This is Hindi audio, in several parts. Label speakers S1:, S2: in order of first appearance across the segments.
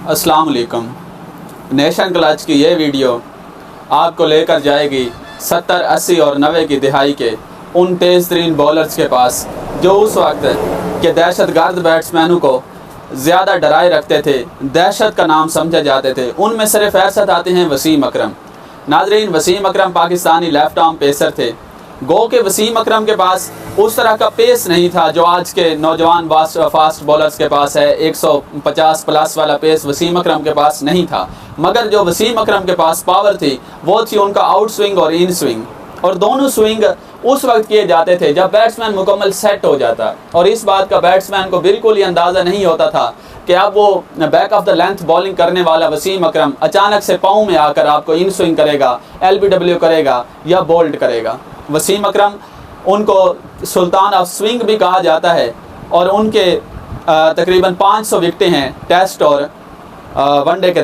S1: अस्सलाम वालेकुम। नेशन क्लच की ये वीडियो आपको लेकर जाएगी 70, 80 और 90 की दिहाई के उन तेज़ तरीन बॉलर्स के पास जो उस वक्त के दहशतगर्द बैट्समैनों को ज़्यादा डराए रखते थे, दहशत का नाम समझे जाते थे। उनमें सर फहरिस्त आते हैं वसीम अकरम। नाजरीन, वसीम अकरम पाकिस्तानी लेफ्ट आर्म पेसर थे। गो के वसीम अकरम के पास उस तरह का पेस नहीं था जो आज के नौजवान फास्ट बॉलर्स के पास है। 150 प्लस वाला पेस वसीम अकरम के पास नहीं था, मगर जो वसीम अकरम के पास पावर थी वो थी उनका आउट स्विंग और इन स्विंग। और दोनों स्विंग उस वक्त किए जाते थे जब बैट्समैन मुकम्मल सेट हो जाता, और इस बात का बैट्समैन को बिल्कुल ही अंदाज़ा नहीं होता था कि अब वो back of the length bowling करने वाला वसीम अकरम अचानक से पाँव में आकर आपको इन स्विंग करेगा, LBW करेगा या बोल्ड करेगा। वसीम अकरम उनको सुल्तान ऑफ स्विंग भी कहा जाता है, और उनके तकरीबन 500 विकेटें हैं टेस्ट और वनडे के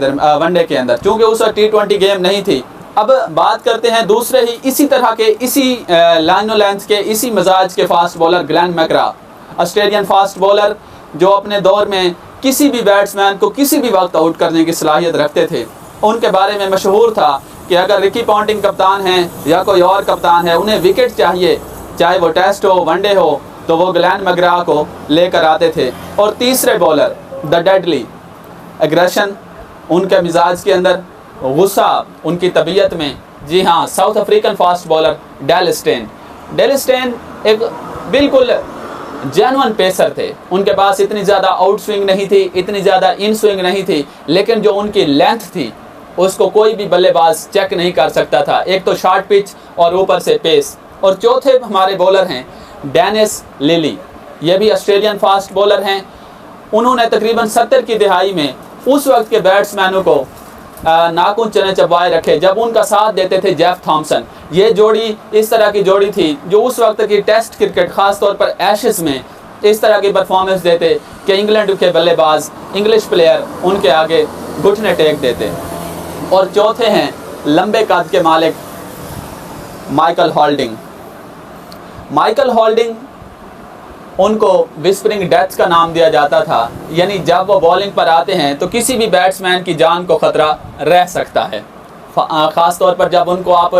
S1: अंदर, चूँकि उस वक्त T20 गेम नहीं थी। अब बात करते हैं दूसरे ही इसी तरह के, इसी लाइनो लेंथ के, इसी मिजाज के fast bowler Glenn McGrath, Australian fast bowler जो अपने दौर में किसी भी बैट्समैन को किसी भी वक्त आउट करने की सलाहियत रखते थे। उनके बारे में मशहूर था कि अगर रिकी पॉन्टिंग कप्तान हैं या कोई और कप्तान है, उन्हें विकेट चाहिए, चाहे वो टेस्ट हो वनडे हो, तो वो ग्लेन मैकग्रा को लेकर आते थे। और तीसरे बॉलर द डेडली एग्रेशन उनके मिजाज के अंदर, गुस्सा उनकी तबीयत में। जी हाँ, south African fast bowler Dale Steyn एक बिल्कुल जेन्युइन पेसर थे। उनके पास इतनी ज़्यादा आउट स्विंग नहीं थी, इतनी ज़्यादा इन स्विंग नहीं थी, लेकिन जो उनकी लेंथ थी उसको कोई भी बल्लेबाज चेक नहीं कर सकता था। एक तो शॉर्ट पिच और ऊपर से पेस। और चौथे हमारे बॉलर हैं डेनिस लिली, ये भी ऑस्ट्रेलियन फास्ट बॉलर हैं। उन्होंने तकरीबन 70 की दिहाई में उस वक्त के बैट्समैनों को नाखून चने चबाए रखे जब उनका साथ देते थे जेफ थॉम्सन। ये जोड़ी इस तरह की जोड़ी थी जो उस वक्त की टेस्ट क्रिकेट, ख़ास तौर पर एशेस में इस तरह की परफॉर्मेंस देते कि इंग्लैंड के बल्लेबाज, इंग्लिश प्लेयर उनके आगे घुटने टेक देते। और चौथे हैं लंबे कद के मालिक माइकल हॉल्डिंग। उनको विस्परिंग डेथ का नाम दिया जाता था, यानी जब वो बॉलिंग पर आते हैं तो किसी भी बैट्समैन की जान को ख़तरा रह सकता है, ख़ास तौर पर जब उनको आप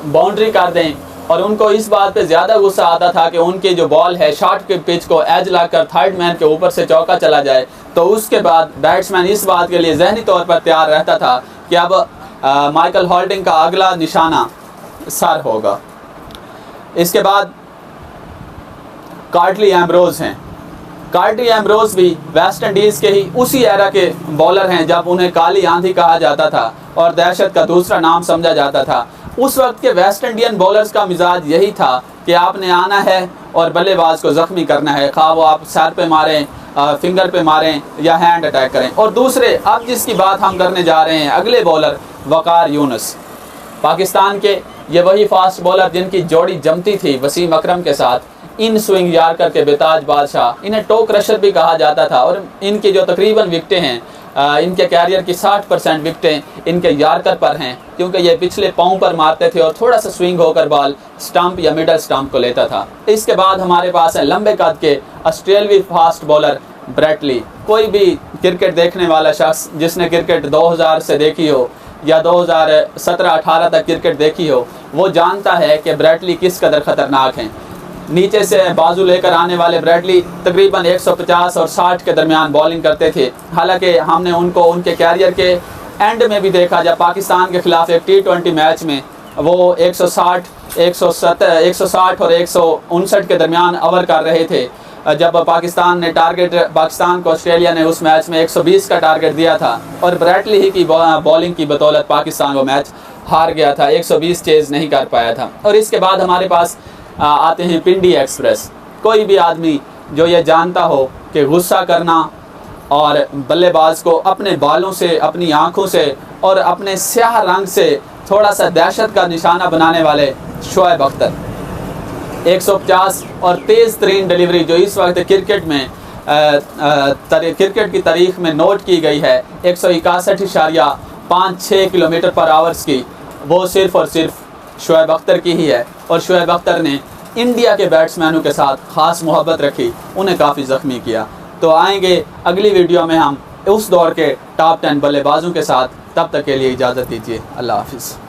S1: बाउंड्री कर दें। और उनको इस बात पे ज़्यादा गुस्सा आता था कि उनकी जो बॉल है शॉर्ट के पिच को एज लाकर थर्ड मैन के ऊपर से चौका चला जाए, तो उसके बाद बैट्समैन इस बात के लिए जहनी तौर पर तैयार रहता था कि अब माइकल हॉल्डिंग का अगला निशाना सर होगा। इसके बाद कार्टली एम्ब्रोज हैं। कार्टली एम्ब्रोज भी वेस्ट इंडीज़ के ही उसी एरा के बॉलर हैं जब उन्हें काली आंधी कहा जाता था और दहशत का दूसरा नाम समझा जाता था। उस वक्त के वेस्ट इंडियन बॉलर्स का मिजाज यही था कि आपने आना है और बल्लेबाज को ज़ख्मी करना है, खा वो आप सर पे मारें, फिंगर पे मारें या हैंड अटैक करें। और दूसरे, अब जिसकी बात हम करने जा रहे हैं, अगले बॉलर वकार यूनुस, पाकिस्तान के ये वही फास्ट बॉलर जिनकी जोड़ी जमती थी वसीम अकरम के साथ। इन स्विंग यार्कर के बेताज बादशाह, इन्हें टो क्रशर भी कहा जाता था। और इनकी जो तकरीबन विकटें हैं, इनके कैरियर की 60% विकटें इनके यार्कर पर हैं, क्योंकि ये पिछले पाँव पर मारते थे और थोड़ा सा स्विंग होकर बॉल स्टंप या मिडल स्टंप को लेता था। इसके बाद हमारे पास है लंबे कद के ऑस्ट्रेलियाई फास्ट बॉलर ब्रेट ली। कोई भी क्रिकेट देखने वाला शख्स जिसने क्रिकेट 2000 से देखी हो या 2017-18 तक क्रिकेट देखी हो, वो जानता है कि ब्रेट ली किस कदर ख़तरनाक हैं। नीचे से बाजू लेकर आने वाले ब्रेट ली तकरीबन 150 और 60 के दरमियान बॉलिंग करते थे। हालांकि हमने उनको उनके कैरियर के एंड में भी देखा जब पाकिस्तान के खिलाफ एक T20 मैच में वो 160 और 159 के दरमियान ओवर कर रहे थे। जब पाकिस्तान को ऑस्ट्रेलिया ने उस मैच में 120 का टारगेट दिया था और ब्रेट ली ही की बॉलिंग की बदौलत पाकिस्तान वो मैच हार गया था, 120 चेज़ नहीं कर पाया था। और इसके बाद हमारे पास आते हैं पिंडी एक्सप्रेस। कोई भी आदमी जो ये जानता हो कि गुस्सा करना और बल्लेबाज को अपने बालों से, अपनी आँखों से और अपने स्याह रंग से थोड़ा सा दहशत का निशाना बनाने वाले शोएब अख्तर, 150 और तेज़ तरीन डिलीवरी जो इस वक्त क्रिकेट में क्रिकेट की तारीख में नोट की गई है 161.56 किलोमीटर पर आवर्स की, वो सिर्फ़ और सिर्फ शोएब अख्तर की ही है। और शोएब अख्तर ने इंडिया के बैट्समैनों के साथ ख़ास मोहब्बत रखी, उन्हें काफ़ी ज़ख्मी किया। तो आएंगे अगली वीडियो में हम उस दौर के टॉप 10 बल्लेबाजों के साथ। तब तक के लिए इजाज़त दीजिए। अल्लाह हाफिज़।